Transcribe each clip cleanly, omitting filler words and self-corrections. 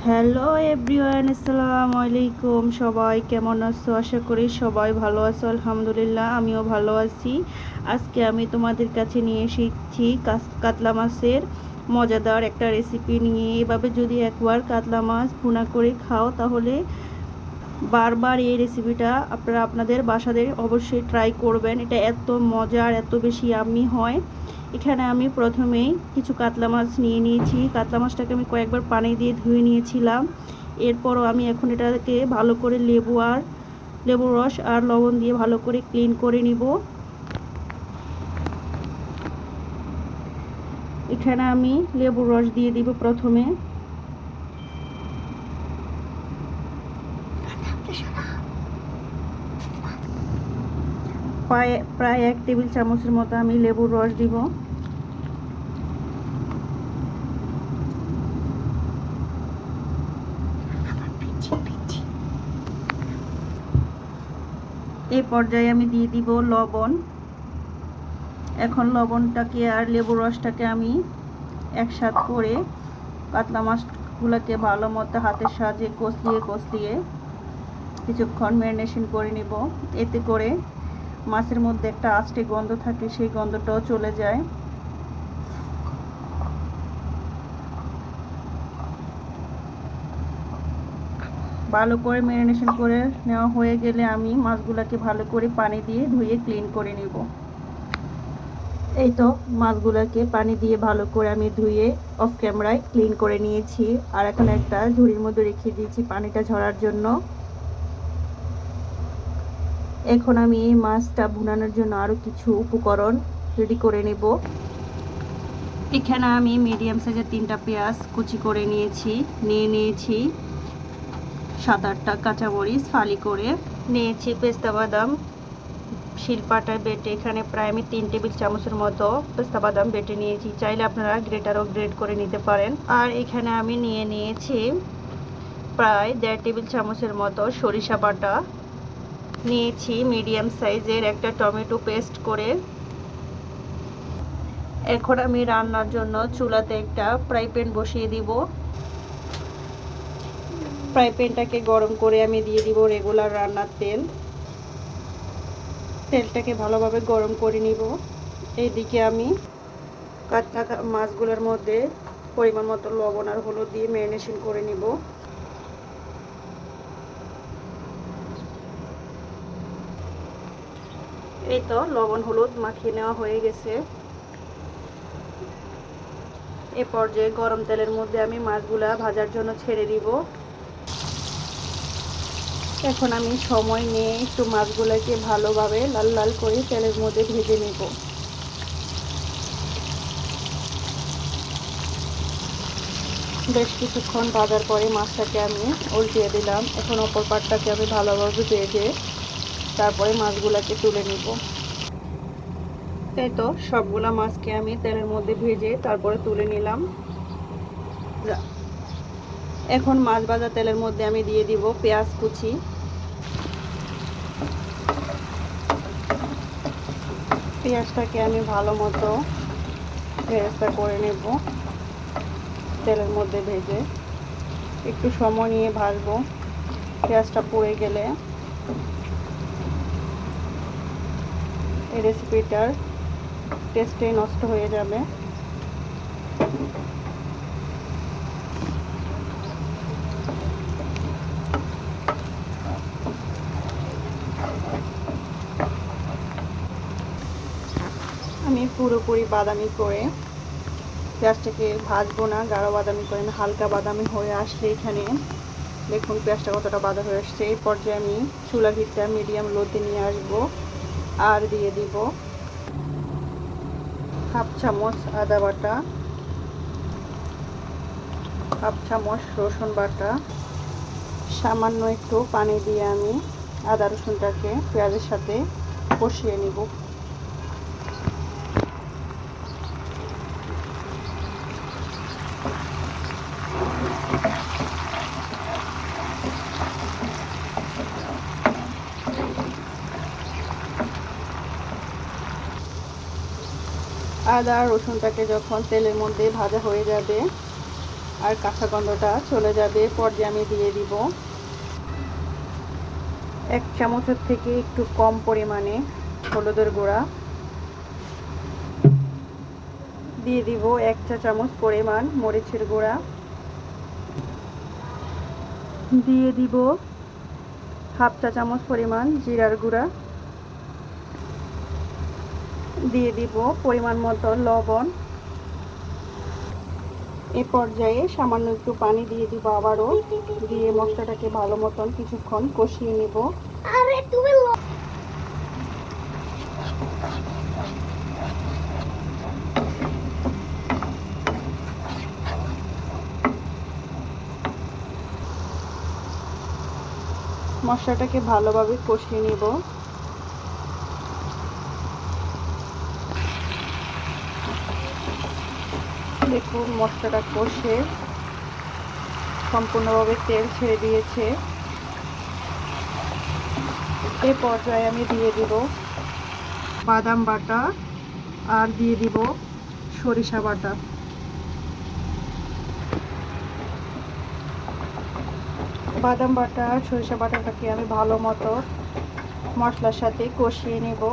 Hello everyone, আসসালামু আলাইকুম। সবাই কেমন আছো? আশা করি সবাই ভালো আছো। আলহামদুলিল্লাহ, আমিও ভালো আছি। আজকে আমি তোমাদের কাছে নিয়ে এসেছি কাতলা মাছের মজাদার একটা রেসিপি নিয়ে। এভাবে যদি একবার কাতলা মাছ ভুনা করে খাও তাহলে বারবার এই রেসিপিটা আপনারা আপনাদের বাসাদের অবশ্যই ট্রাই করবেন। এটা এত মজার, এত বেশি ইয়াম্মি হয়। এখানে আমি প্রথমেই কিছু কাতলা মাছ নিয়ে নিয়েছি। কাতলা মাছটাকে আমি কয়েকবার পানি দিয়ে ধুয়ে নিয়েছিলাম। এরপরও আমি এখন এটাকে ভালো করে লেবুর রস আর লবণ দিয়ে ভালো করে ক্লিন করে নিব। এখানে আমি লেবুর রস দিয়ে দিব প্রথমে। প্রায় 1 টেবিল চামচের মতো আমি লেবুর রস দিব। এই পর্যায়ে আমি দিয়ে দিব লবণ। এখন লবণটাকে আর লেবুর রসটাকে আমি একসাথে করে কাতলা মাছগুলোকে ভালো মতো হাতের সাহায্যে কষলিয়ে কিছুক্ষণ ম্যারিনেশন করে নিব। এতে করে মাছের মধ্যে একটা আষ্টে গন্ধ থাকে, সেই গন্ধটাও চলে যায়। ভালো করে ম্যারিনেশন করে নেওয়া হয়ে গেলে আমি মাছগুলোকে ভালো করে পানি দিয়ে ধুয়ে ক্লিন করে নিব। এই তো মাছগুলোকে পানি দিয়ে ভালো করে আমি ধুয়ে অফ ক্যামেরায় ক্লিন করে নিয়েছি। আর এখন একটা ঝুড়ির মধ্যে রেখে দিয়েছি পানিটা ঝরার জন্য। এখন আমি এই মাছটা ভুনানোর জন্য আরও কিছু উপকরণ রেডি করে নেব। এখানে আমি মিডিয়াম সাইজের 3টা পেঁয়াজ কুচি করে নিয়েছি 7-8টা কাঁচামরিচ ফালি করে নিয়েছি। পেস্তা বাদাম শিলপাটায় বেটে এখানে প্রায় আমি 3 টেবিল চামচের মতো পেস্তা বাদাম বেটে নিয়েছি। চাইলে আপনারা গ্রেটারও গ্রেট করে নিতে পারেন। আর এখানে আমি নিয়েছি প্রায় 1.5 টেবিল চামচের মতো সরিষা বাটা নিয়েছি। মিডিয়াম সাইজের একটা টমেটো পেস্ট করে। এখন আমি রান্নার জন্য চুলাতে একটা ফ্রাই প্যান বসিয়ে দিব। ফ্রাই প্যানটাকে গরম করে আমি দিয়ে দিব রেগুলার রান্নার তেলটাকে ভালোভাবে গরম করে নিব। এইদিকে আমি কাঁচা মাছগুলোর মধ্যে পরিমাণ মতো লবণ আর হলুদ দিয়ে ম্যারিনেশন করে নিব। এই তো লবণ হলুদ মাখিয়ে নেওয়া হয়ে গেছে। এ পর্যায়ে গরম তেলের মধ্যে আমি মাছগুলা ভাজার জন্য ছেড়ে দিব। এখন আমি সময় নিয়ে একটু মাছগুলোকে ভালোভাবে লাল লাল করে তেলের মধ্যে ভেজে নেব। বেশ কিছুক্ষণ ভাজার পরে মাছটাকে আমি উল্টিয়ে দিলাম। এখন অপর পাটটাকে আমি ভালোভাবে ভেজে তারপরে মাছগুলোকে তুলে নিব। এই তো সবগুলা মাছকে আমি তেলের মধ্যে ভেজে তারপরে তুলে নিলাম। এখন মাছ ভাজা তেলের মধ্যে আমি দিয়ে দিব পেঁয়াজ কুচি। পেঁয়াজটাকে আমি ভালো মতো ভেজে করে নেব। তেলের মধ্যে ভেজে একটু সময় নিয়ে ভাজবো। পেঁয়াজটা পুড়ে গেলে এই রেসিপিটার টেস্টটাই নষ্ট হয়ে যাবে। আমি পুরোপুরি বাদামি করে পেঁয়াজটাকে ভাজবো না, গাঢ় বাদামি করে না, হালকা বাদামি হয়ে আসলে এখানে দেখুন পেঁয়াজটা কতটা বাদা হয়ে আসছে। এই পর্যায়ে আমি চুলার হিটটা মিডিয়াম লোতে নিয়ে আসবো আর দিয়ে দিব হাফ চামচ আদা বাটা, হাফ চামচ রসুন বাটা। সামান্য একটু পানি দিয়ে আমি আদা রসুনটাকে পেঁয়াজের সাথে কষিয়ে নিব। আদা রসুনটাকে যখন তেলের মধ্যে ভাজা হয়ে যাবে আর কাঁচা গন্ধটা চলে যাবে। পর্যায়ে আমি দিয়ে দিব 1 চামচের থেকে একটু কম পরিমাণে হলুদের গুঁড়া, দিয়ে দিব 1 চা চামচ পরিমাণ মরিচের গুঁড়া, দিয়ে দিব 1/2 চা চামচ পরিমাণ জিরার গুঁড়া, দিয়ে দিব পরিমাণ মতো লবণ। এই পর্যায়ে সামান্য একটু পানি দিয়ে দিব আবারও, দিয়ে মশলাটাকে ভালো মতন কিছুক্ষণ কষিয়ে নেব। মশলাটাকে ভালোভাবে কষিয়ে নেব। দেখুন মশলাটা কষে সম্পূর্ণভাবে তেল ছেড়ে দিয়েছে। এই পর্যায়ে আমি দিয়ে দিব বাদাম বাটা আর দিয়ে দিব সরিষা বাটা। বাদাম বাটা আর সরিষা বাটাটাকে আমি ভালো মতো মশলার সাথে কষিয়ে নেব।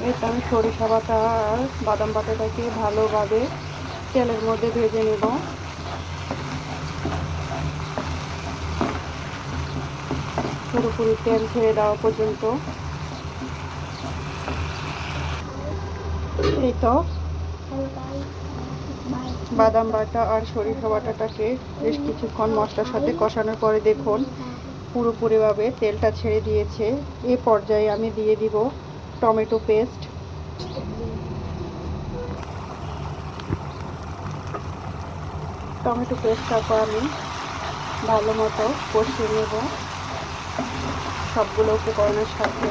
এতে আমি সরিষা বাটা আর বাদাম বাটাটাকে ভালোভাবে তেলের মধ্যে ভেজে নেব। পুরোপুরি তেল ছেড়ে দেওয়া পর্যন্ত। এই তো বাদাম বাটা আর সরিষা বাটাটাকে বেশ কিছুক্ষণ মশলার সাথে কষানোর পরে দেখুন পুরোপুরিভাবে তেলটা ছেড়ে দিয়েছে। এ পর্যায়ে আমি দিয়ে দিব টমেটো পেস্ট। টমেটো পেস্টটাকে আমি ভালো মতো কষিয়ে নেব সবগুলো উপকরণের সাথে।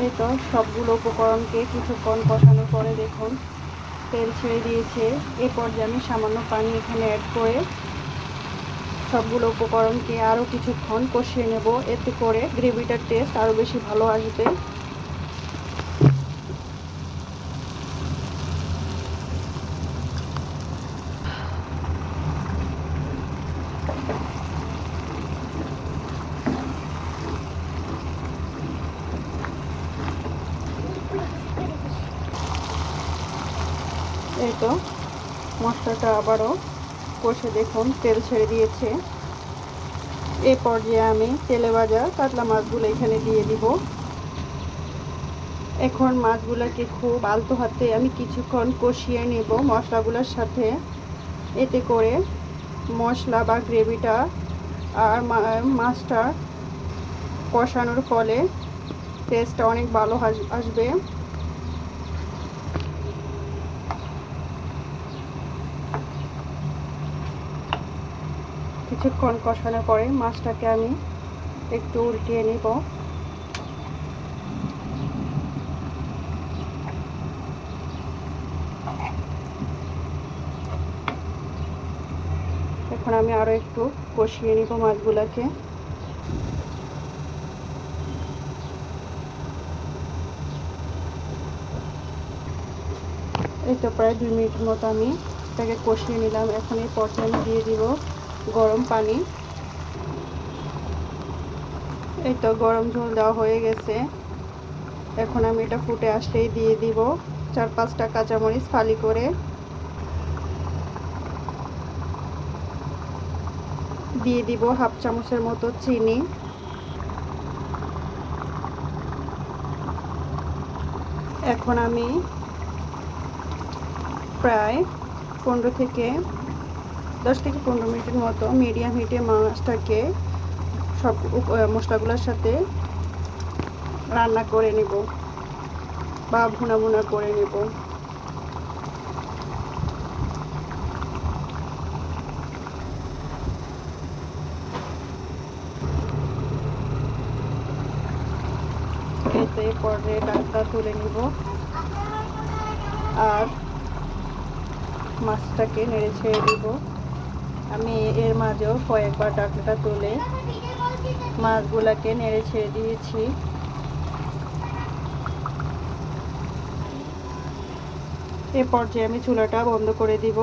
এই তো সবগুলো উপকরণকে কিছুক্ষণ কষানোর পরে দেখুন তেল ছেড়ে দিয়েছে। এ পর্যায়ে আমি সামান্য পানি এখানে অ্যাড করে সবগুলো উপকরণকে আরও কিছুক্ষণ কষিয়ে নেব। এতে করে গ্রেভিটার টেস্ট আরও বেশি ভালো আসবে। এই তো মশলাটা আবারও কষে দেখুন তেল ছেড়ে দিয়েছে। এই পর্যায়ে আমি তেলে ভাজা কাতলা মাছগুলো এখানে দিয়ে দিব। এখন মাছগুলোকে খুব আলতো হাতে আমি কিছুক্ষণ কষিয়ে নেব মশলাগুলোর সাথে। এতে করে মশলা বা গ্রেভিটা আর মাছটা কষানোর ফলে টেস্টটা অনেক ভালো আসবে। কিছুক্ষণ কষানোর পরে মাছটাকে আমি একটু উল্টিয়ে নেব। এখন আমি আরও একটু কষিয়ে নিব মাছগুলোকে। এই তো প্রায় 2 মিনিটের মতো আমি এটাকে কষিয়ে নিলাম। এখন এই পর্যায়ে আমি দিয়ে দিব গরম পানি। এই তো গরম ঝোল দেওয়া হয়ে গেছে। এখন আমি এটা ফুটে আসলেই দিয়ে দিব 4-5টা কাঁচামরিচ ফালি করে, দিয়ে দিব 1/2 চামচের মতো চিনি, এখন আমি প্রায় 10 থেকে 15 মিনিটের মতো মিডিয়াম হিটে মাছটাকে সব মশলাগুলোর সাথে রান্না করে নেব বা ভুনা ভুনা করে নেব। এতে পর্যায়ে ডাকটা তুলে নিব আর মাছটাকে নেড়ে ছেড়ে দিব। আমি এর মাঝেও কয়েকবার ডাকটা তুলে মাছগুলাকে নেড়ে ছেড়ে দিয়েছি। এ পর্যায়ে আমি চুলাটা বন্ধ করে দিব।